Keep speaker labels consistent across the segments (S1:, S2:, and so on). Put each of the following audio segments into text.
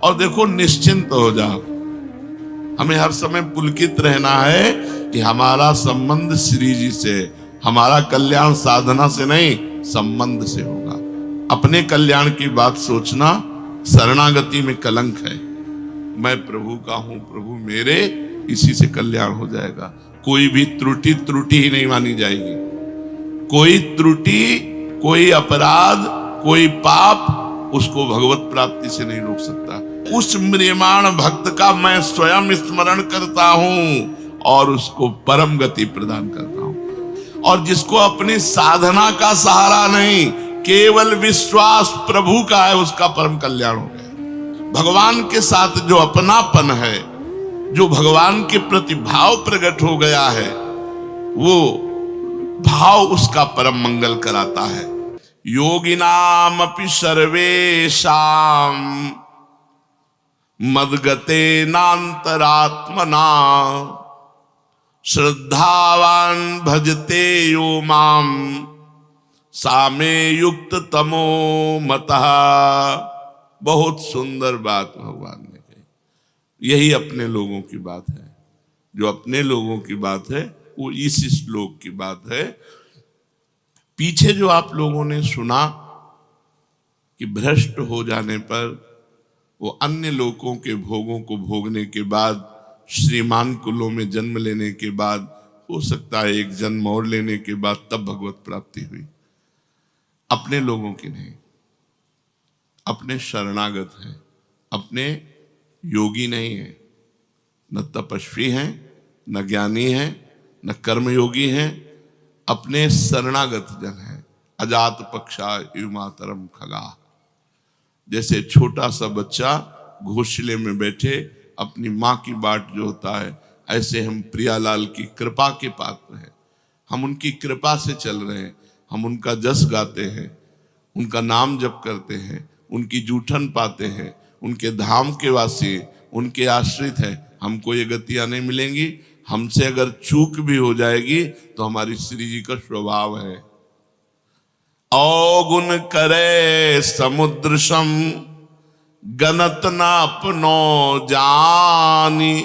S1: और देखो निश्चिंत हो जाओ। हमें हर समय पुलकित रहना है कि हमारा संबंध श्री जी से, हमारा कल्याण साधना से नहीं संबंध से होगा। अपने कल्याण की बात सोचना शरणागति में कलंक है। मैं प्रभु का हूं, प्रभु मेरे, इसी से कल्याण हो जाएगा। कोई भी त्रुटि ही नहीं मानी जाएगी। कोई त्रुटि, कोई अपराध, कोई पाप उसको भगवत प्राप्ति से नहीं रोक सकता। उस म्रियमाण भक्त का मैं स्वयं स्मरण करता हूं और उसको परम गति प्रदान करता हूं। और जिसको अपनी साधना का सहारा नहीं, केवल विश्वास प्रभु का है, उसका परम कल्याण हो गया। भगवान के साथ जो अपनापन है, जो भगवान के प्रति भाव प्रकट हो गया है, वो भाव उसका परम मंगल कराता है। योगिनाम अपि सर्वेषां मद्गते नान्तरात्मना श्रद्धावान भजते यो माम सामे युक्त तमो मतः। बहुत सुंदर बात भगवान ने कही। यही अपने लोगों की बात है। जो अपने लोगों की बात है वो इस श्लोक की बात है। पीछे जो आप लोगों ने सुना कि भ्रष्ट हो जाने पर वो अन्य लोगों के भोगों को भोगने के बाद, श्रीमान कुलों में जन्म लेने के बाद, हो सकता है एक जन्म और लेने के बाद तब भगवत प्राप्ति हुई। अपने लोगों की नहीं, अपने शरणागत हैं, अपने योगी नहीं है, न तपस्वी हैं, न ज्ञानी हैं, न कर्मयोगी हैं, अपने शरणागत जन हैं। अजात पक्षा युमातरम खगा। जैसे छोटा सा बच्चा घोंसले में बैठे अपनी माँ की बाट जोता है, ऐसे हम प्रियालाल की कृपा के पात्र हैं। हम उनकी कृपा से चल रहे हैं। हम उनका जस गाते हैं, उनका नाम जप करते हैं, उनकी जूठन पाते हैं, उनके धाम के वासी, उनके आश्रित हैं। हमको ये गतियां नहीं मिलेंगी। हमसे अगर चूक भी हो जाएगी तो हमारी श्री जी का स्वभाव है। अवगुण करे समुद्र सम गनत न अपनो जानी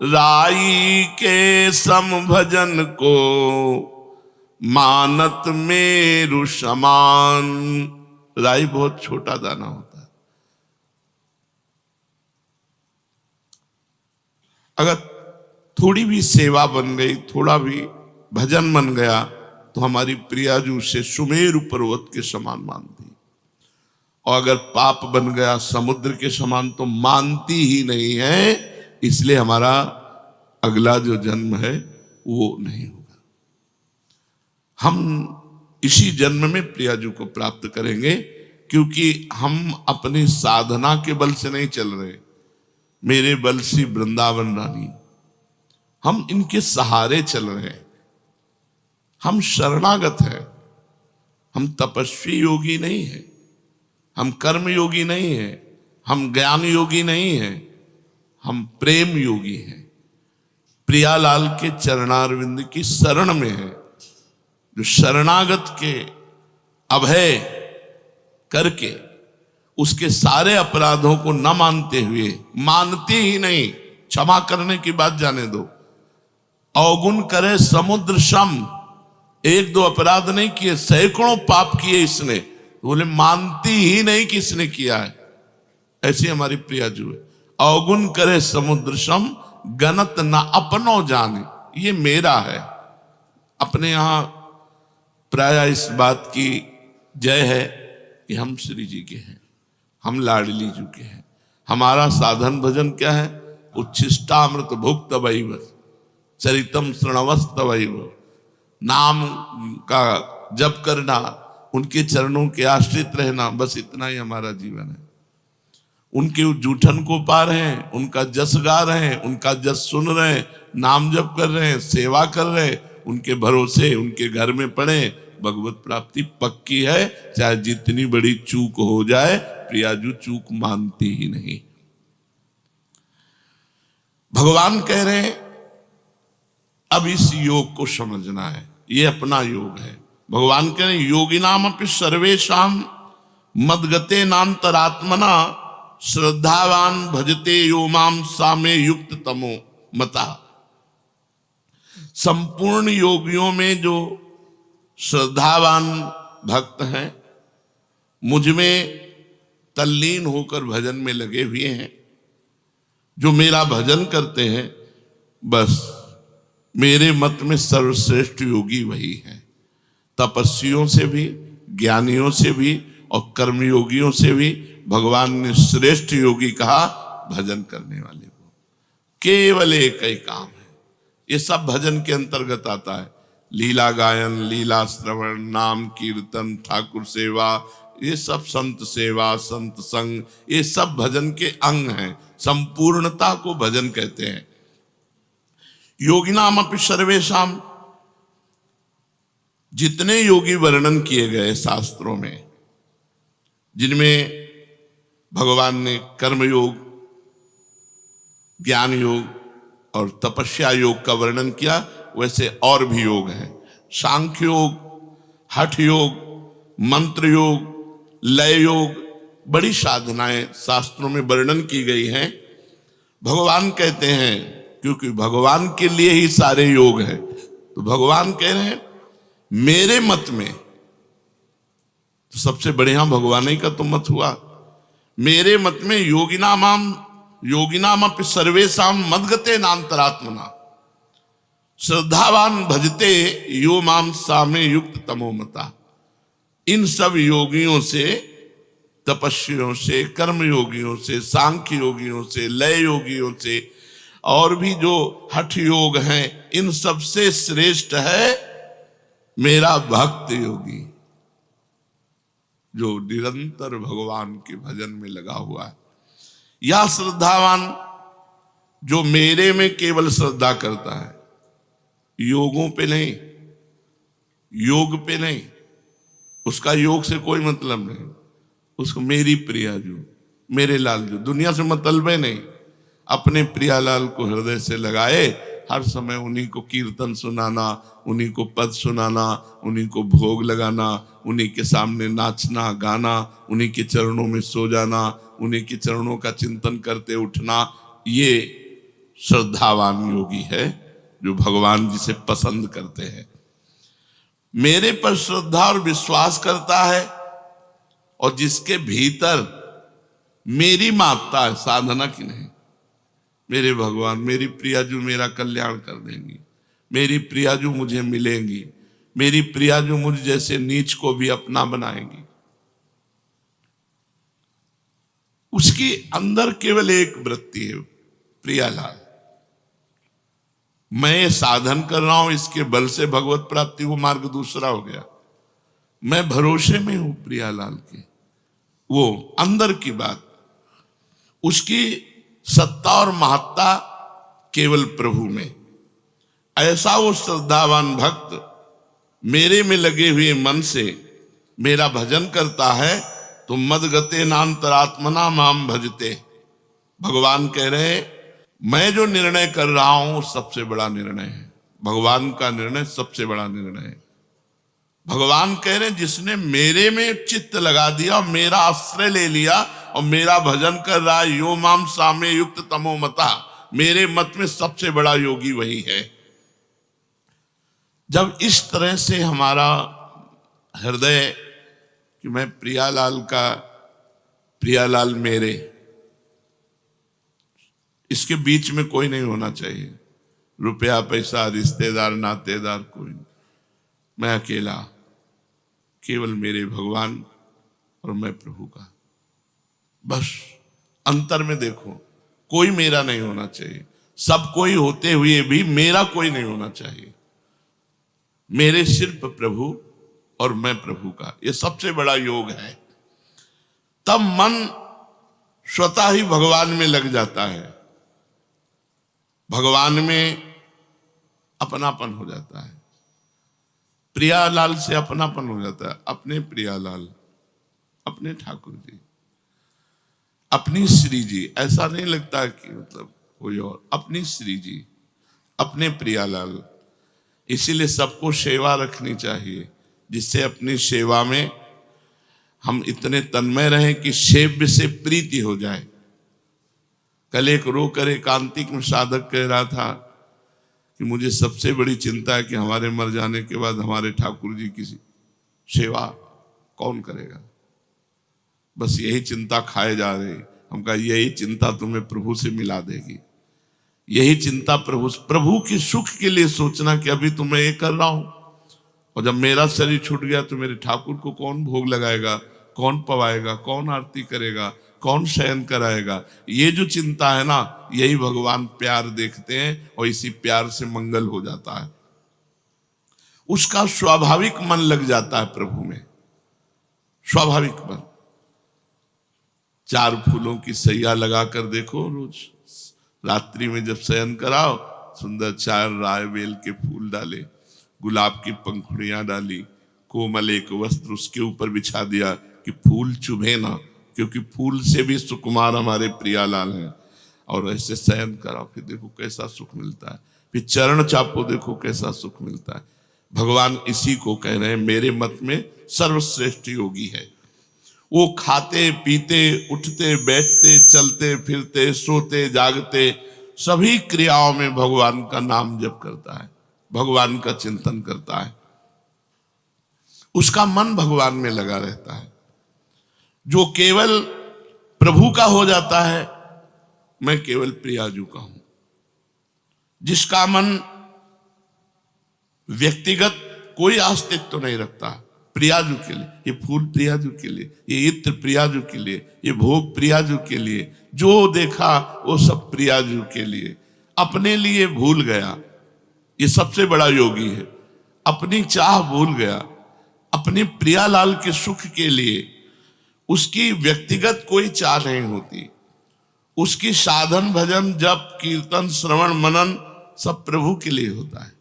S1: राई के सम भजन को मानत मेरु समान। राई बहुत छोटा दाना होता है। अगर थोड़ी भी सेवा बन गई, थोड़ा भी भजन बन गया तो हमारी प्रियाजू से सुमेरु पर्वत के समान मानती। और अगर पाप बन गया समुद्र के समान तो मानती ही नहीं है। इसलिए हमारा अगला जो जन्म है वो नहीं होगा। हम इसी जन्म में प्रियाजू को प्राप्त करेंगे, क्योंकि हम अपनी साधना के बल से नहीं चल रहे। मेरे बल सी वृंदावन रानी, हम इनके सहारे चल रहे हैं। हम शरणागत हैं। हम तपस्वी योगी नहीं हैं, हम कर्म योगी नहीं हैं, हम ज्ञान योगी नहीं हैं, हम प्रेम योगी हैं। प्रियालाल के चरणारविंद की शरण में है। जो शरणागत के अभय करके उसके सारे अपराधों को न मानते हुए, मानते ही नहीं, क्षमा करने की बात जाने दो। अवगुण करे समुद्र सम, एक दो अपराध नहीं किए, सैकड़ों पाप किए इसने, बोले मानती ही नहीं कि इसने किया है। ऐसी हमारी प्रियाजू है। अवगुण करे समुद्र सम गनत न अपनो जाने। ये मेरा है। अपने यहां प्राय इस बात की जय है कि हम श्री जी के हैं, हम लाडली जी के हैं। हमारा साधन भजन क्या है? उच्छिष्टामृत भुक्त वैव चरितम श्रणवस्त वैव। नाम का जप करना, उनके चरणों के आश्रित रहना, बस इतना ही हमारा जीवन है। उनके जूठन को पा रहे हैं, उनका जस गा रहे हैं, उनका जस सुन रहे हैं, नाम जप कर रहे हैं, सेवा कर रहे हैं, उनके भरोसे उनके घर में पड़े। भगवत प्राप्ति पक्की है, चाहे जितनी बड़ी चूक हो जाए। प्रियाजू चूक मानती ही नहीं। भगवान कह रहे हैं अब इस योग को समझना है, ये अपना योग है। भगवान कह रहे योगिनाम अपि सर्वेषां मद्गते नान्तरात्मना श्रद्धावान भजते यो माम सामे युक्त तमो मता। संपूर्ण योगियों में जो श्रद्धावान भक्त हैं, मुझ में तल्लीन होकर भजन में लगे हुए हैं, जो मेरा भजन करते हैं, बस मेरे मत में सर्वश्रेष्ठ योगी वही है। तपस्वियों से भी, ज्ञानियों से भी और कर्मयोगियों से भी भगवान ने श्रेष्ठ योगी कहा भजन करने वाले को। केवल एक ही काम है, ये सब भजन के अंतर्गत आता है। लीला गायन, लीला श्रवण, नाम कीर्तन, ठाकुर सेवा, ये सब संत सेवा, संत संग, ये सब भजन के अंग हैं। संपूर्णता को भजन कहते हैं। योगिनाम अपि सर्वेषाम, जितने योगी वर्णन किए गए शास्त्रों में, जिनमें भगवान ने कर्मयोग, ज्ञान योग और तपस्या योग का वर्णन किया, वैसे और भी योग हैं। सांख्य योग, हठ योग, मंत्र योग, लय योग, बड़ी साधनाएं शास्त्रों में वर्णन की गई हैं। भगवान कहते हैं, क्योंकि भगवान के लिए ही सारे योग हैं, तो भगवान कह रहे हैं मेरे मत में, तो सबसे बढ़िया भगवान ही का तो मत हुआ। मेरे मत में योगिनाम अपि सर्वेषाम मद्गते नान्तरात्मना श्रद्धावान भजते यो माम सामे युक्त तमो मता। इन सब योगियों से, तपस्वियों से, कर्म योगियों से, सांख्य योगियों से, लय योगियों से और भी जो हठ योग हैं, इन सबसे श्रेष्ठ है मेरा भक्त योगी, जो निरंतर भगवान के भजन में लगा हुआ है। या श्रद्धावान, जो मेरे में केवल श्रद्धा करता है, योगों पे नहीं, योग पे नहीं, उसका योग से कोई मतलब नहीं, उसको मेरी प्रिया जो, मेरे लाल जो, दुनिया से मतलब नहीं, अपने प्रियालाल को हृदय से लगाए, हर समय उन्हीं को कीर्तन सुनाना, उन्हीं को पद सुनाना, उन्हीं को भोग लगाना, उन्हीं के सामने नाचना गाना, उन्हीं के चरणों में सो जाना, उन्हीं के चरणों का चिंतन करते उठना, ये श्रद्धावान योगी है, जो भगवान जिसे पसंद करते हैं। मेरे पर श्रद्धा और विश्वास करता है और जिसके भीतर मेरी मापता है, साधना की नहीं। मेरे भगवान, मेरी प्रियाजू मेरा कल्याण कर देंगी, मेरी प्रियाजू मुझे मिलेंगी, मेरी प्रियाजू मुझ जैसे नीच को भी अपना बनाएंगी। उसके अंदर केवल एक वृत्ति है, प्रियालाल, मैं साधन कर रहा हूं, इसके बल से भगवत प्राप्ति, वो मार्ग दूसरा हो गया। मैं भरोसे में हूं प्रियालाल के, वो अंदर की बात, उसकी सत्ता और महत्ता केवल प्रभु में। ऐसा वो श्रद्धावान भक्त मेरे में लगे हुए मन से मेरा भजन करता है, तो मदगते नान्तरात्मना माम भजते। भगवान कह रहे, मैं जो निर्णय कर रहा हूं सबसे बड़ा निर्णय है, भगवान का निर्णय सबसे बड़ा निर्णय है। भगवान कह रहे, जिसने मेरे में चित्त लगा दिया और मेरा आश्रय ले लिया और मेरा भजन कर रहा है, यो माम सामे युक्त तमो मता, मेरे मत में सबसे बड़ा योगी वही है। जब इस तरह से हमारा हृदय कि मैं प्रियालाल का, प्रियालाल मेरे, इसके बीच में कोई नहीं होना चाहिए, रुपया पैसा रिश्तेदार नातेदार कोई नहीं, मैं अकेला, केवल मेरे भगवान और मैं प्रभु का। बस अंतर में देखो, कोई मेरा नहीं होना चाहिए, सब कोई होते हुए भी मेरा कोई नहीं होना चाहिए। मेरे सिर्फ प्रभु और मैं प्रभु का, ये सबसे बड़ा योग है। तब मन स्वतः ही भगवान में लग जाता है, भगवान में अपनापन हो जाता है, प्रियालाल से अपनापन हो जाता है। अपने प्रियालाल, अपने ठाकुर जी, अपनी श्री जी, ऐसा नहीं लगता कि मतलब कोई और, अपनी श्री जी, अपने प्रियालाल। इसीलिए सबको सेवा रखनी चाहिए, जिससे अपनी सेवा में हम इतने तन्मय रहें कि सेव्य से प्रीति हो जाए। कल एक रोकर एकांतिक में साधक कह रहा था कि मुझे सबसे बड़ी चिंता है कि हमारे मर जाने के बाद हमारे ठाकुर जी की सेवा कौन करेगा। बस यही चिंता खाए जा रहे। हम कहा यही चिंता तुम्हें प्रभु से मिला देगी। यही चिंता प्रभु के सुख के लिए सोचना कि अभी तो मैं ये कर रहा हूं, और जब मेरा शरीर छूट गया तो मेरे ठाकुर को कौन भोग लगाएगा, कौन पवाएगा, कौन आरती करेगा, कौन शयन कराएगा। ये जो चिंता है ना, यही भगवान प्यार देखते हैं और इसी प्यार से मंगल हो जाता है। उसका स्वाभाविक मन लग जाता है प्रभु में, स्वाभाविक मन। 4 फूलों की सैया लगा कर देखो, रोज रात्रि में जब शयन कराओ, सुंदर 4 राय बेल के फूल डाले, गुलाब की पंखुड़ियां डाली, कोमल एक वस्त्र उसके ऊपर बिछा दिया कि फूल चुभे ना, क्योंकि फूल से भी सुकुमार हमारे प्रियालाल हैं। और ऐसे शयन कराओ, फिर देखो कैसा सुख मिलता है। फिर चरण चापो, देखो कैसा सुख मिलता है। भगवान इसी को कह रहे हैं, मेरे मत में सर्वश्रेष्ठ योगी है वो। खाते पीते उठते बैठते चलते फिरते सोते जागते सभी क्रियाओं में भगवान का नाम जप करता है, भगवान का चिंतन करता है। उसका मन भगवान में लगा रहता है। जो केवल प्रभु का हो जाता है, मैं केवल प्रियाजू का हूं। जिसका मन व्यक्तिगत कोई अस्तित्व तो नहीं रखता, प्रियाजू के लिए, ये फूल प्रियाजू के लिए, ये इत्र प्रियाजू के लिए, ये भोग प्रियाजू के लिए, जो देखा वो सब प्रियाजू के लिए, अपने लिए भूल गया। ये सबसे बड़ा योगी है। अपनी चाह भूल गया, अपने प्रियालाल के सुख के लिए। उसकी व्यक्तिगत कोई चाह नहीं होती। उसकी साधन भजन जप कीर्तन श्रवण मनन सब प्रभु के लिए होता है,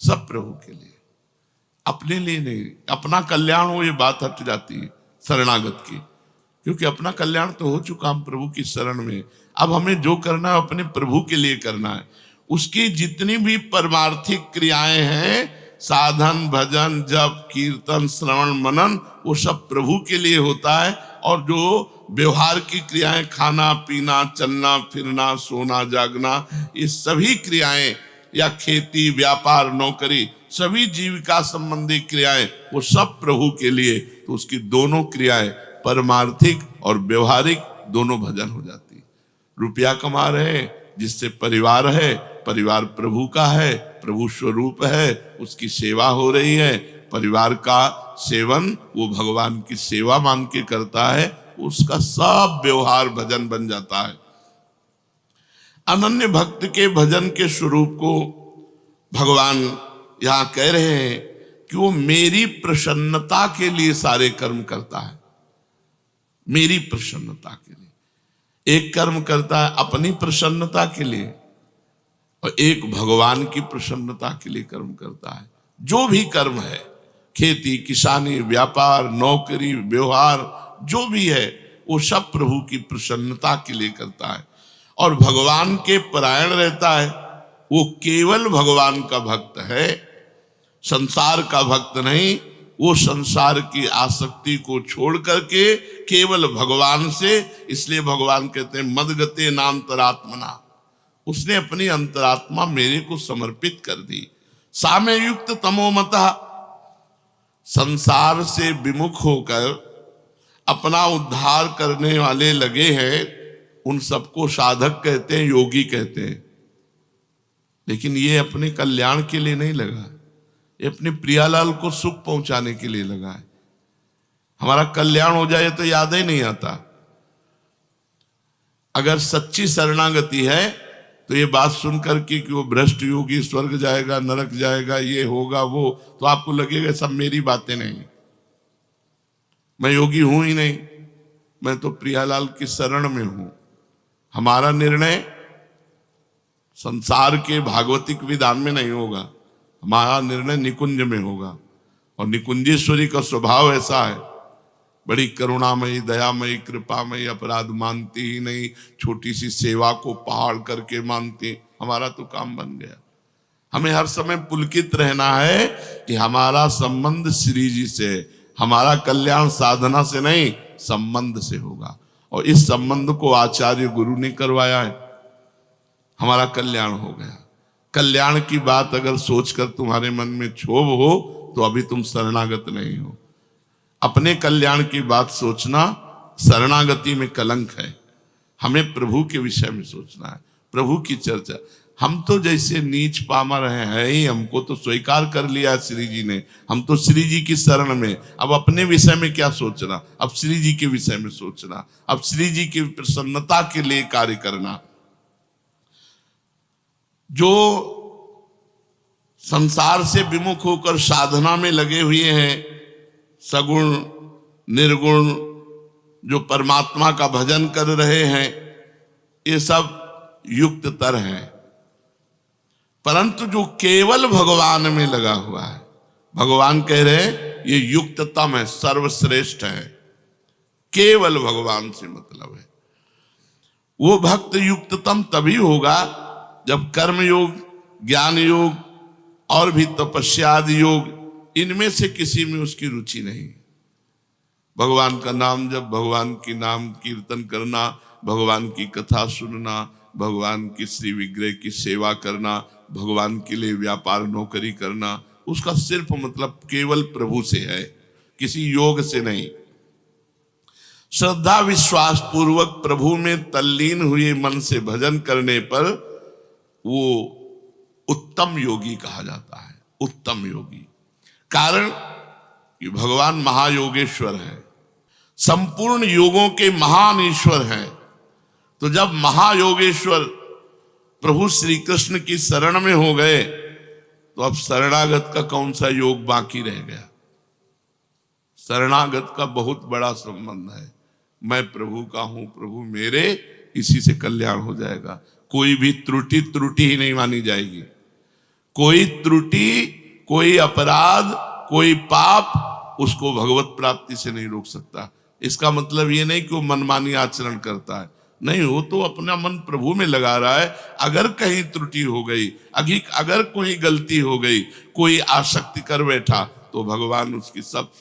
S1: सब प्रभु के लिए, अपने लिए नहीं। अपना कल्याण हो, ये बात हट जाती है शरणागत की, क्योंकि अपना कल्याण तो हो चुका हम प्रभु की शरण में। अब हमें जो करना है अपने प्रभु के लिए करना है। उसकी जितनी भी परमार्थिक क्रियाएं हैं, साधन भजन जप कीर्तन श्रवण मनन, वो सब प्रभु के लिए होता है। और जो व्यवहार की क्रियाएं, खाना पीना चलना फिरना सोना जागना, ये सभी क्रियाएं, या खेती व्यापार नौकरी, सभी जीविका संबंधी क्रियाएं, वो सब प्रभु के लिए। तो उसकी दोनों क्रियाएं परमार्थिक और व्यवहारिक दोनों भजन हो जाती। रुपया कमा रहे, जिससे परिवार है, परिवार प्रभु का है, प्रभु स्वरूप है, उसकी सेवा हो रही है। परिवार का सेवन वो भगवान की सेवा मान के करता है, उसका सब व्यवहार भजन बन जाता है। अनन्य भक्त के भजन के स्वरूप को भगवान यहां कह रहे हैं कि वो मेरी प्रसन्नता के लिए सारे कर्म करता है, मेरी प्रसन्नता के लिए। एक कर्म करता है अपनी प्रसन्नता के लिए, और एक भगवान की प्रसन्नता के लिए कर्म करता है। जो भी कर्म है, खेती किसानी व्यापार नौकरी व्यवहार जो भी है, वो सब प्रभु की प्रसन्नता के लिए करता है और भगवान के परायण रहता है। वो केवल भगवान का भक्त है, संसार का भक्त नहीं। वो संसार की आसक्ति को छोड़ करके केवल भगवान से, इसलिए भगवान कहते हैं मदगते नान्तरात्मना, उसने अपनी अंतरात्मा मेरे को समर्पित कर दी। साम्य युक्त तमोमता, संसार से विमुख होकर अपना उद्धार करने वाले लगे हैं, उन सबको साधक कहते हैं, योगी कहते हैं। लेकिन ये अपने कल्याण के लिए नहीं लगा, ये अपने प्रियालाल को सुख पहुंचाने के लिए लगा है। हमारा कल्याण हो जाए तो याद ही नहीं आता। अगर सच्ची शरणागति है तो ये बात सुनकर कि वो भ्रष्ट योगी स्वर्ग जाएगा नरक जाएगा ये होगा वो, तो आपको लगेगा सब मेरी बातें नहीं, मैं योगी हूं ही नहीं, मैं तो प्रियालाल की शरण में हूं। हमारा निर्णय संसार के भागवतिक विधान में नहीं होगा, हमारा निर्णय निकुंज में होगा। और निकुंजेश्वरी का स्वभाव ऐसा है, बड़ी करुणामयी दयामयी कृपामयी, अपराध मानती ही नहीं, छोटी सी सेवा को पहाड़ करके मानती। हमारा तो काम बन गया। हमें हर समय पुलकित रहना है कि हमारा संबंध श्री जी से, हमारा कल्याण साधना से नहीं संबंध से होगा। और इस संबंध को आचार्य गुरु ने करवाया है, हमारा कल्याण हो गया। कल्याण की बात अगर सोचकर तुम्हारे मन में क्षोभ हो तो अभी तुम शरणागत नहीं हो। अपने कल्याण की बात सोचना शरणागति में कलंक है। हमें प्रभु के विषय में सोचना है, प्रभु की चर्चा। हम तो जैसे नीच पामर हैं ही, हमको तो स्वीकार कर लिया श्री जी ने, हम तो श्री जी की शरण में। अब अपने विषय में क्या सोचना, अब श्री जी के विषय में सोचना, अब श्री जी की प्रसन्नता के लिए कार्य करना। जो संसार से विमुख होकर साधना में लगे हुए हैं, सगुण निर्गुण जो परमात्मा का भजन कर रहे हैं, ये सब युक्त तर है। परंतु जो केवल भगवान में लगा हुआ है, भगवान कह रहे हैं ये युक्ततम है, सर्वश्रेष्ठ है। केवल भगवान से मतलब है। वो भक्त युक्ततम तभी होगा जब कर्म योग, ज्ञान योग और भी तपस्या आदि योग, इनमें से किसी में उसकी रुचि नहीं। भगवान का नाम जब, भगवान की नाम कीर्तन करना, भगवान की कथा सुनना, भगवान की श्री विग्रह की सेवा करना, भगवान के लिए व्यापार नौकरी करना, उसका सिर्फ मतलब केवल प्रभु से है, किसी योग से नहीं। श्रद्धा विश्वास पूर्वक प्रभु में तल्लीन हुए मन से भजन करने पर वो उत्तम योगी कहा जाता है। उत्तम योगी कारण कि भगवान महायोगेश्वर है, संपूर्ण योगों के महान ईश्वर हैं। तो जब महायोगेश्वर प्रभु श्री कृष्ण की शरण में हो गए तो अब शरणागत का कौन सा योग बाकी रह गया। शरणागत का बहुत बड़ा संबंध है, मैं प्रभु का हूं, प्रभु मेरे, इसी से कल्याण हो जाएगा। कोई भी त्रुटि ही नहीं मानी जाएगी। कोई त्रुटि, कोई अपराध, कोई पाप उसको भगवत प्राप्ति से नहीं रोक सकता। इसका मतलब ये नहीं कि वो मनमानी आचरण करता है, नहीं, वो तो अपना मन प्रभु में लगा रहा है। अगर कहीं त्रुटि हो गई, अगर कोई गलती हो गई, कोई आसक्ति कर बैठा, तो भगवान उसकी सब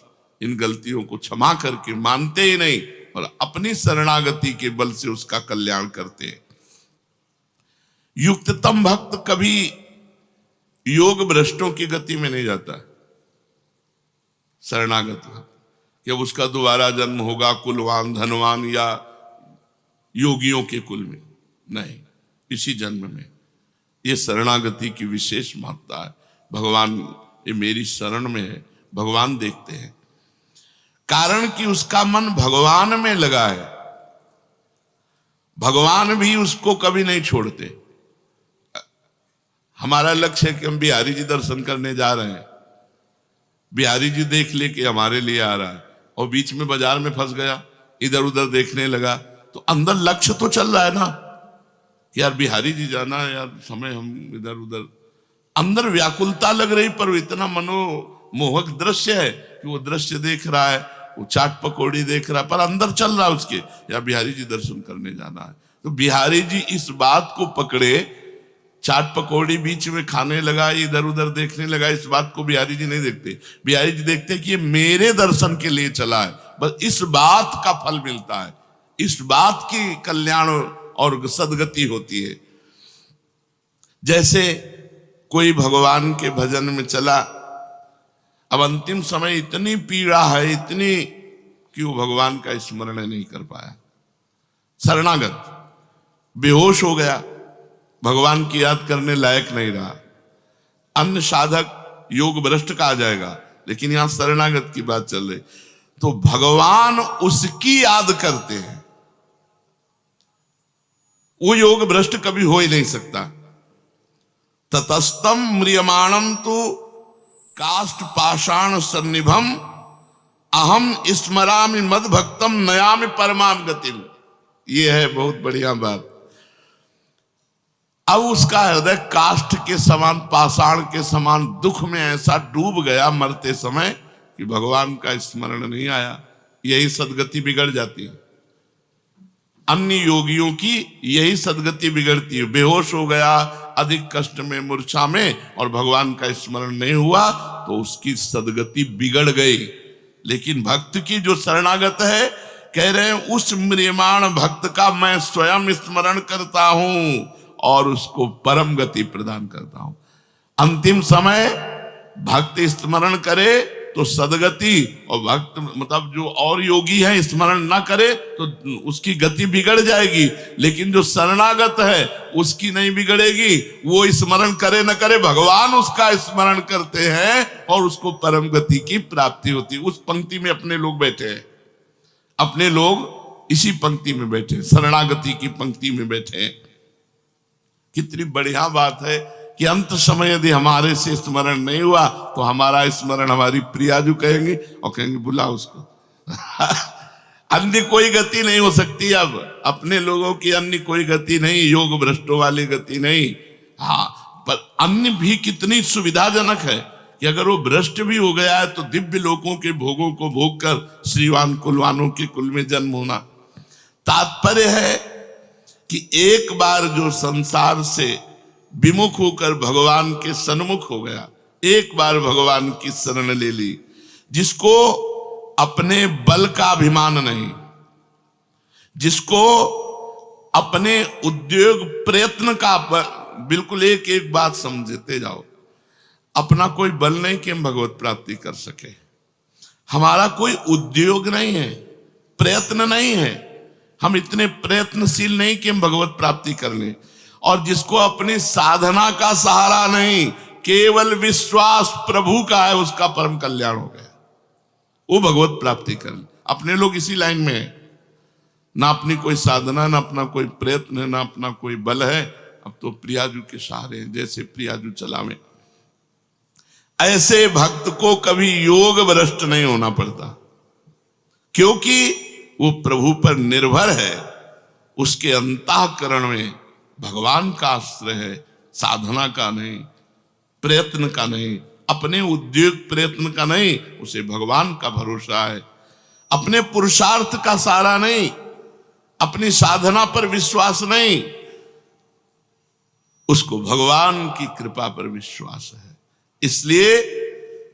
S1: इन गलतियों को क्षमा करके मानते ही नहीं और अपनी शरणागति के बल से उसका कल्याण करते हैं। युक्ततम भक्त कभी योग भ्रष्टों की गति में नहीं जाता। शरणागत भक्त कि उसका दोबारा जन्म होगा कुलवान धनवान या योगियों के कुल में, नहीं, इसी जन्म में। ये शरणागति की विशेष महत्ता है। भगवान ये मेरी शरण में है, भगवान देखते हैं, कारण कि उसका मन भगवान में लगा है। भगवान भी उसको कभी नहीं छोड़ते। हमारा लक्ष्य है कि हम बिहारी जी दर्शन करने जा रहे हैं, बिहारी जी देख ले कि हमारे लिए आ रहा है, और बीच में बाजार में फंस गया, इधर उधर देखने लगा, तो अंदर लक्ष्य तो चल रहा है ना कि यार बिहारी जी जाना है, यार समय हम इधर उधर, अंदर व्याकुलता लग रही, पर इतना मनोमोहक दृश्य है कि वो दृश्य देख रहा है, वो चाट पकौड़ी देख रहा है, पर अंदर चल रहा है उसके, यार बिहारी जी दर्शन करने जाना है। तो बिहारी जी इस बात को पकड़े, चाट पकौड़ी बीच में खाने लगा, इधर उधर देखने लगा, इस बात को बिहारी जी नहीं देखते। बिहारी जी देखते कि ये मेरे दर्शन के लिए चला है, बस इस बात का फल मिलता है, इस बात की कल्याण और सदगति होती है। जैसे कोई भगवान के भजन में चला, अब अंतिम समय इतनी पीड़ा है, इतनी कि वो भगवान का स्मरण नहीं कर पाया, शरणागत बेहोश हो गया, भगवान की याद करने लायक नहीं रहा। अन्य साधक योग भ्रष्ट कहा जाएगा, लेकिन यहां शरणागत की बात चल रही, तो भगवान उसकी याद करते हैं। वो योग भ्रष्ट कभी हो ही नहीं सकता। ततस्तम म्रियमाणम तो काष्ठ पाषाण सन्निभम अहम स्मरामि मद भक्तम नयामि परमाम गतिम। ये है बहुत बढ़िया बात। अब उसका हृदय काष्ठ के समान, पाषाण के समान दुख में ऐसा डूब गया मरते समय कि भगवान का स्मरण नहीं आया। यही सदगति बिगड़ जाती है। अन्य योगियों की यही सदगति बिगड़ती है। बेहोश हो गया, अधिक कष्ट में, मूर्छा में, और भगवान का स्मरण नहीं हुआ तो उसकी सदगति बिगड़ गई। लेकिन भक्त की जो शरणागत है, कह रहे हैं उस म्रियमाण भक्त का मैं स्वयं स्मरण करता हूं और उसको परम गति प्रदान करता हूं। अंतिम समय भक्त स्मरण करे तो सदगति, और भक्त मतलब जो और योगी है स्मरण ना करे तो उसकी गति बिगड़ जाएगी, लेकिन जो शरणागत है उसकी नहीं बिगड़ेगी। वो स्मरण करे न करे भगवान उसका स्मरण करते हैं और उसको परम गति की प्राप्ति होती है। उस पंक्ति में अपने लोग बैठे हैं, अपने लोग इसी पंक्ति में बैठे, शरणागति की पंक्ति में बैठे हैं। कितनी बढ़िया बात है कि अंत समय यदि हमारे से स्मरण नहीं हुआ तो हमारा स्मरण हमारी प्रियाजू कहेंगे और कहेंगे बुला उसको। अन्य कोई गति नहीं हो सकती अब अपने लोगों की, अन्य कोई गति नहीं, योग भ्रष्टों वाली गति नहीं। हाँ, पर अन्य भी कितनी सुविधाजनक है कि अगर वो भ्रष्ट भी हो गया है तो दिव्य लोकों के भोगों को भोग कर श्रीवान कुलवानों के कुल में जन्म होना। तात्पर्य है कि एक बार जो संसार से विमुख होकर भगवान के सन्मुख हो गया, एक बार भगवान की शरण ले ली, जिसको अपने बल का अभिमान नहीं, जिसको अपने उद्योग प्रयत्न का, बिल्कुल एक एक बात समझते जाओ, अपना कोई बल नहीं कि हम भगवत प्राप्ति कर सके, हमारा कोई उद्योग नहीं है, प्रयत्न नहीं है, हम इतने प्रयत्नशील नहीं कि हम भगवत प्राप्ति कर लें। और जिसको अपनी साधना का सहारा नहीं, केवल विश्वास प्रभु का है, उसका परम कल्याण हो गया, वो भगवत प्राप्ति कर ले। अपने लोग इसी लाइन में है, ना अपनी कोई साधना, ना अपना कोई प्रयत्न है, ना अपना कोई बल है, अब तो प्रियाजू के सहारे हैं, जैसे प्रियाजू चलावे। ऐसे भक्त को कभी योग भ्रष्ट नहीं होना पड़ता, क्योंकि वो प्रभु पर निर्भर है, उसके अंतःकरण में भगवान का आश्रय है, साधना का नहीं, प्रयत्न का नहीं, अपने उद्योग प्रयत्न का नहीं, उसे भगवान का भरोसा है, अपने पुरुषार्थ का सहारा नहीं, अपनी साधना पर विश्वास नहीं, उसको भगवान की कृपा पर विश्वास है। इसलिए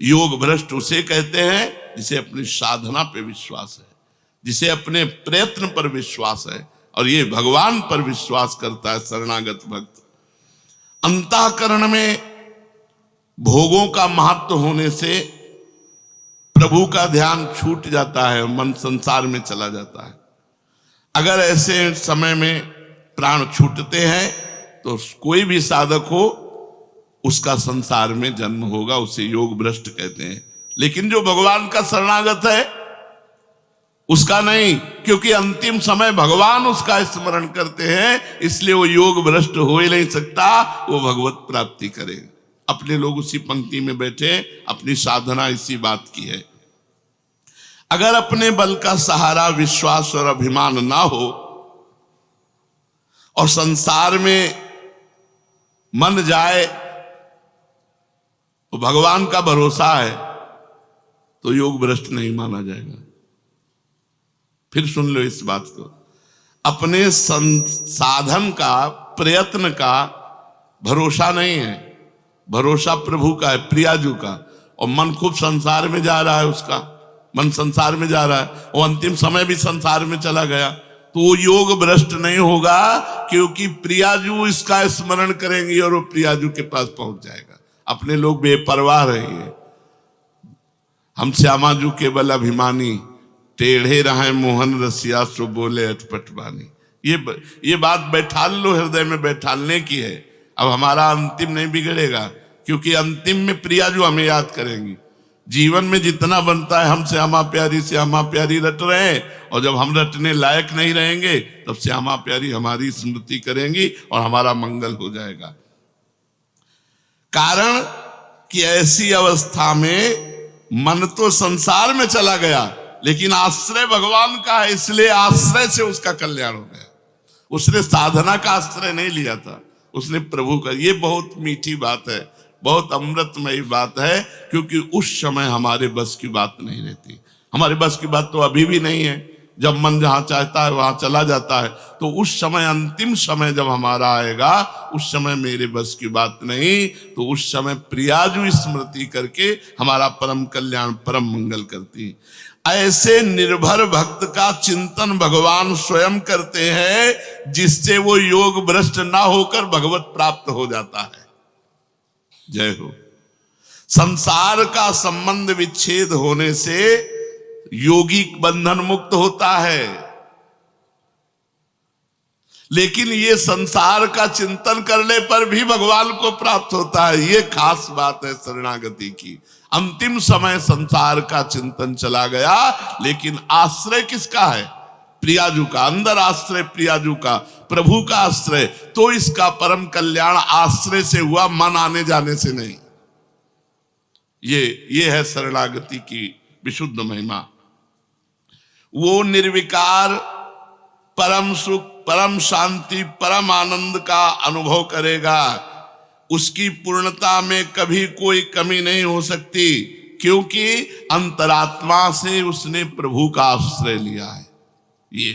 S1: योग भ्रष्ट उसे कहते हैं जिसे अपनी साधना पर विश्वास है, जिसे अपने प्रयत्न पर विश्वास है, और ये भगवान पर विश्वास करता है शरणागत भक्त। अंतःकरण में भोगों का महत्व होने से प्रभु का ध्यान छूट जाता है, मन संसार में चला जाता है। अगर ऐसे समय में प्राण छूटते हैं तो कोई भी साधक हो उसका संसार में जन्म होगा, उसे योग भ्रष्ट कहते हैं। लेकिन जो भगवान का शरणागत है उसका नहीं, क्योंकि अंतिम समय भगवान उसका स्मरण करते हैं, इसलिए वो योग भ्रष्ट हो ही नहीं सकता, वो भगवत प्राप्ति करे। अपने लोग उसी पंक्ति में बैठे, अपनी साधना इसी बात की है। अगर अपने बल का सहारा विश्वास और अभिमान ना हो और संसार में मन जाए तो भगवान का भरोसा है तो योग भ्रष्ट नहीं माना जाएगा। फिर सुन लो इस बात को, अपने साधन का, प्रयत्न का भरोसा नहीं है, भरोसा प्रभु का है, प्रियाजू का। और मन खूब संसार में जा रहा है, उसका मन संसार में जा रहा है, वो अंतिम समय भी संसार में चला गया, तो वो योग भ्रष्ट नहीं होगा, क्योंकि प्रियाजू इसका स्मरण करेंगे और वो प्रियाजू के पास पहुंच जाएगा। अपने लोग बेपरवाह रहिए, हम श्यामाजू केवल अभिमानी, टेढ़े रहे मोहन रसिया सो बोले अटपट बानी। ये बात बैठा लो, हृदय में बैठालने की है। अब हमारा अंतिम नहीं बिगड़ेगा, क्योंकि अंतिम में प्रियाजू हमें याद करेंगी। जीवन में जितना बनता है हम श्यामा प्यारी श्यामा प्यारी रट रहे हैं, और जब हम रटने लायक नहीं रहेंगे तब श्यामा प्यारी हमारी स्मृति करेंगी और हमारा मंगल हो जाएगा। कारण कि ऐसी अवस्था में मन तो संसार में चला गया, लेकिन आश्रय भगवान का है, इसलिए आश्रय से उसका कल्याण हो गया। उसने साधना का आश्रय नहीं लिया था, उसने प्रभु का। ये बहुत मीठी बात है, बहुत अमृतमयी बात है, क्योंकि उस समय हमारे बस की बात नहीं रहती। हमारे बस की बात तो अभी भी नहीं है, जब मन जहां चाहता है वहां चला जाता है। तो उस समय, अंतिम समय जब हमारा आएगा, उस समय मेरे बस की बात नहीं, तो उस समय प्रियाजू स्मृति करके हमारा परम कल्याण, परम मंगल करती। ऐसे निर्भर भक्त का चिंतन भगवान स्वयं करते हैं, जिससे वो योग भ्रष्ट ना होकर भगवत प्राप्त हो जाता है। जय हो। संसार का संबंध विच्छेद होने से योगी बंधन मुक्त होता है, लेकिन ये संसार का चिंतन करने पर भी भगवान को प्राप्त होता है। ये खास बात है शरणागति की। अंतिम समय संसार का चिंतन चला गया, लेकिन आश्रय किसका है? प्रियाजू का। अंदर आश्रय प्रियाजू का, प्रभु का आश्रय। तो इसका परम कल्याण आश्रय से हुआ, मन आने जाने से नहीं। ये है शरणागति की विशुद्ध महिमा। वो निर्विकार परम सुख, परम शांति, परम आनंद का अनुभव करेगा। उसकी पूर्णता में कभी कोई कमी नहीं हो सकती, क्योंकि अंतरात्मा से उसने प्रभु का आश्रय लिया है। ये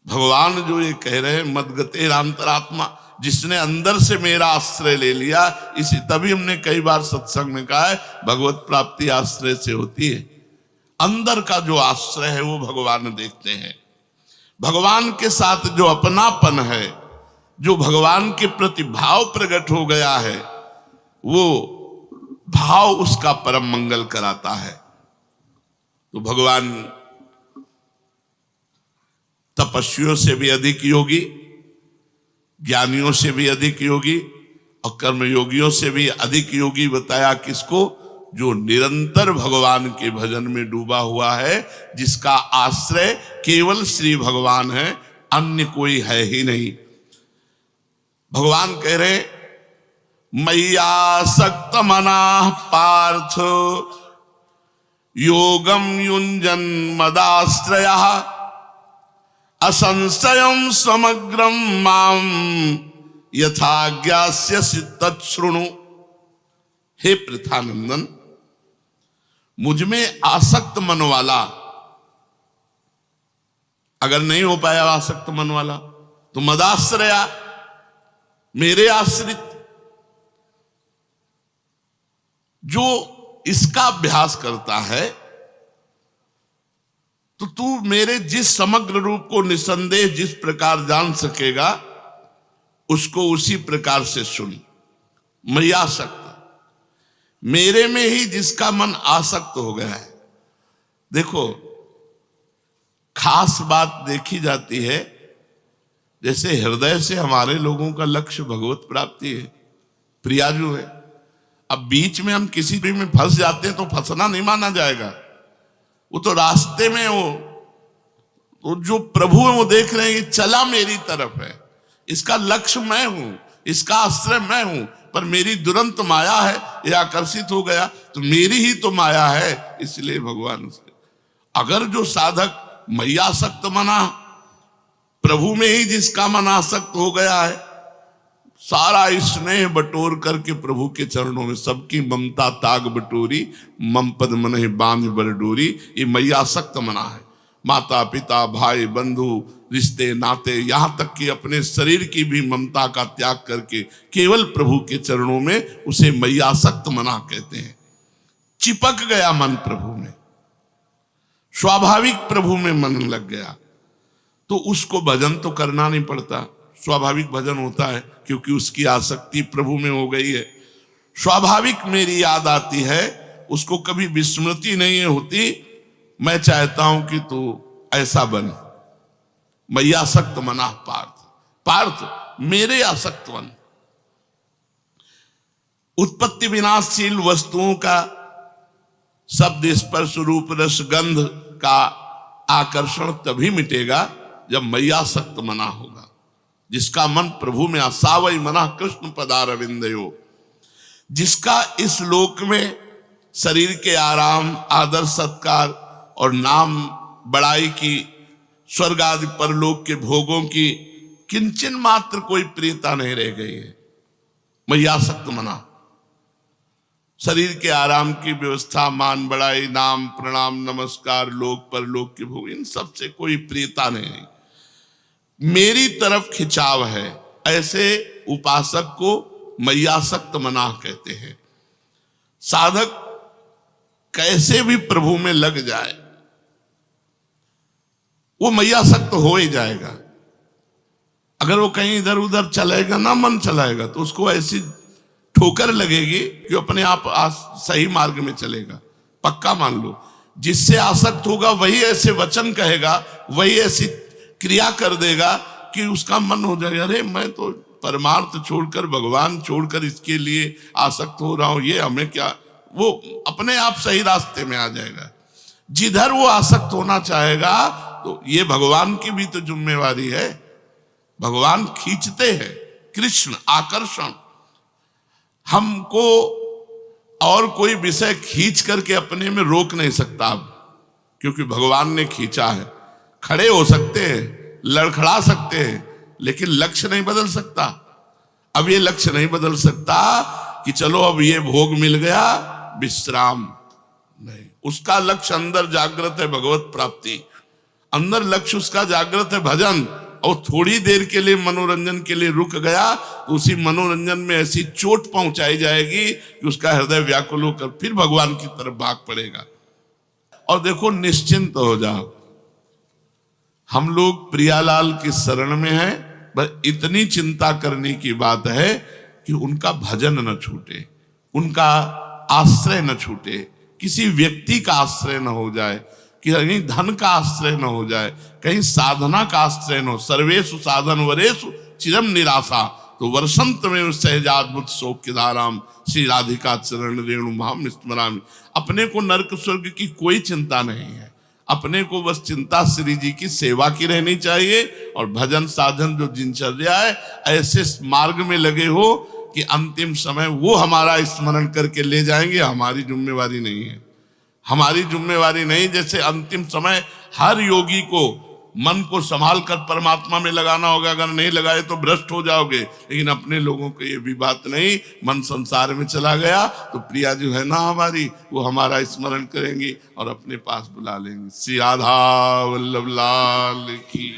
S1: भगवान जो ये कह रहे हैं, मदगते अंतरात्मा, जिसने अंदर से मेरा आश्रय ले लिया। इसी तभी हमने कई बार सत्संग में कहा है, भगवत प्राप्ति आश्रय से होती है। अंदर का जो आश्रय है वो भगवान देखते हैं। भगवान के साथ जो अपनापन है, जो भगवान के प्रति भाव प्रकट हो गया है, वो भाव उसका परम मंगल कराता है। तो भगवान तपस्वियों से भी अधिक योगी, ज्ञानियों से भी अधिक योगी और कर्मयोगियों से भी अधिक योगी बताया किसको? जो निरंतर भगवान के भजन में डूबा हुआ है, जिसका आश्रय केवल श्री भगवान है, अन्य कोई है ही नहीं। भगवान कह रहे, मय्यासक्त मनाः पार्थ योगम युञ्जन मदाश्रयः असंशयं समग्रं मां यथा ज्ञास्यसि तच्छृणु। हे पृथानंदन, मुझ में आसक्त मन वाला, अगर नहीं हो पाया आसक्त मन वाला, तो मदाश्रया, मेरे आश्रित, जो इसका अभ्यास करता है, तो तू मेरे जिस समग्र रूप को निसंदेह जिस प्रकार जान सकेगा, उसको उसी प्रकार से सुन। मय्यासक्त, मेरे में ही जिसका मन आसक्त हो गया है। देखो, खास बात देखी जाती है, जैसे हृदय से हमारे लोगों का लक्ष्य भगवत प्राप्ति है, प्रियाजू है। अब बीच में हम किसी भी में फंस जाते हैं तो फंसना नहीं माना जाएगा। वो तो रास्ते में हो, तो जो प्रभु है वो देख रहे हैं कि चला मेरी तरफ है, इसका लक्ष्य मैं हूं, इसका आश्रय मैं हूं, पर मेरी दुरंत माया है, ये आकर्षित हो गया, तो मेरी ही तो माया है। इसलिए भगवान से, अगर जो साधक मय्यासक्त मना, प्रभु में ही जिसका मन आसक्त हो गया है, सारा स्नेह बटोर करके प्रभु के चरणों में, सबकी ममता ताग बटोरी, मम पद मनहि बांध बर डोरी, ये मय्यासक्त मना है। माता पिता भाई बंधु रिश्ते नाते, यहां तक कि अपने शरीर की भी ममता का त्याग करके केवल प्रभु के चरणों में, उसे मय्यासक्त मना कहते हैं। चिपक गया मन प्रभु में, स्वाभाविक प्रभु में मन लग गया, तो उसको भजन तो करना नहीं पड़ता, स्वाभाविक भजन होता है, क्योंकि उसकी आसक्ति प्रभु में हो गई है। स्वाभाविक मेरी याद आती है, उसको कभी विस्मृति नहीं होती, मैं चाहता हूं कि तू ऐसा बन। मय्यासक्त मना पार्थ, पार्थ मेरे आसक्त बन। उत्पत्ति विनाशशील वस्तुओं का शब्द स्पर्श रूप रस गंध का आकर्षण तभी मिटेगा जब मय्यासक्त मना होगा, जिसका मन प्रभु में आसावई मना कृष्ण पदारविंदयो, जिसका इस लोक में शरीर के आराम, आदर सत्कार और नाम बड़ाई की, स्वर्ग आदि परलोक के भोगों की किंचन मात्र कोई प्रियता नहीं रह गई है। मय्यासक्त मना, शरीर के आराम की व्यवस्था, मान बड़ाई, नाम प्रणाम नमस्कार, लोक परलोक के भोग, इन सब से कोई प्रियता नहीं, मेरी तरफ खिंचाव है। ऐसे उपासक को मय्यासक्त मना कहते हैं। साधक कैसे भी प्रभु में लग जाए, वो मैयासक्त हो ही जाएगा। अगर वो कहीं इधर उधर चलेगा ना, मन चलाएगा, तो उसको ऐसी ठोकर लगेगी कि अपने आप सही मार्ग में चलेगा। पक्का मान लो, जिससे आसक्त होगा वही ऐसे वचन कहेगा, वही ऐसी क्रिया कर देगा कि उसका मन हो जाएगा, अरे मैं तो परमार्थ छोड़कर, भगवान छोड़कर इसके लिए आसक्त हो रहा हूं, ये हमें क्या। वो अपने आप सही रास्ते में आ जाएगा। जिधर वो आसक्त होना चाहेगा, तो ये भगवान की भी तो जिम्मेवारी है। भगवान खींचते हैं, कृष्ण आकर्षण। हमको और कोई विषय खींच करके अपने में रोक नहीं सकता अब, क्योंकि भगवान ने खींचा है। खड़े हो सकते हैं, लड़खड़ा सकते हैं, लेकिन लक्ष्य नहीं बदल सकता। अब ये लक्ष्य नहीं बदल सकता कि चलो अब ये भोग मिल गया, विश्राम नहीं। उसका लक्ष्य अंदर जागृत है, भगवत प्राप्ति। अंदर लक्ष्य उसका जागृत है, भजन। और थोड़ी देर के लिए मनोरंजन के लिए रुक गया, तो उसी मनोरंजन में ऐसी चोट पहुंचाई जाएगी कि उसका हृदय व्याकुल होकर फिर भगवान की तरफ भाग पड़ेगा। और देखो, निश्चिंत हो जाओ, हम लोग प्रियालाल की शरण में हैं। बस इतनी चिंता करने की बात है कि उनका भजन न छूटे, उनका आश्रय न छूटे, किसी व्यक्ति का आश्रय न हो जाए, कहीं धन का आश्रय न हो जाए, कहीं साधना का आश्रय न हो। सर्वेषु साधन वरेषु चिरम निराशा, तो वर्षंत में सहजाद्भुत शोक धाराम श्री राधिका चरण रेणु महाम स्मरामि। अपने को नरक स्वर्ग की कोई चिंता नहीं है, अपने को बस चिंता श्री जी की सेवा की रहनी चाहिए। और भजन साधन जो दिनचर्या है, ऐसे मार्ग में लगे हो कि अंतिम समय वो हमारा स्मरण करके ले जाएंगे। हमारी जिम्मेवारी नहीं है, हमारी जिम्मेवारी नहीं। जैसे अंतिम समय हर योगी को मन को संभाल कर परमात्मा में लगाना होगा, अगर नहीं लगाए तो भ्रष्ट हो जाओगे। लेकिन अपने लोगों को ये भी बात नहीं, मन संसार में चला गया तो प्रिया जो है ना हमारी, वो हमारा स्मरण करेंगी और अपने पास बुला लेंगे। श्री राधा वल्लभ लाल की।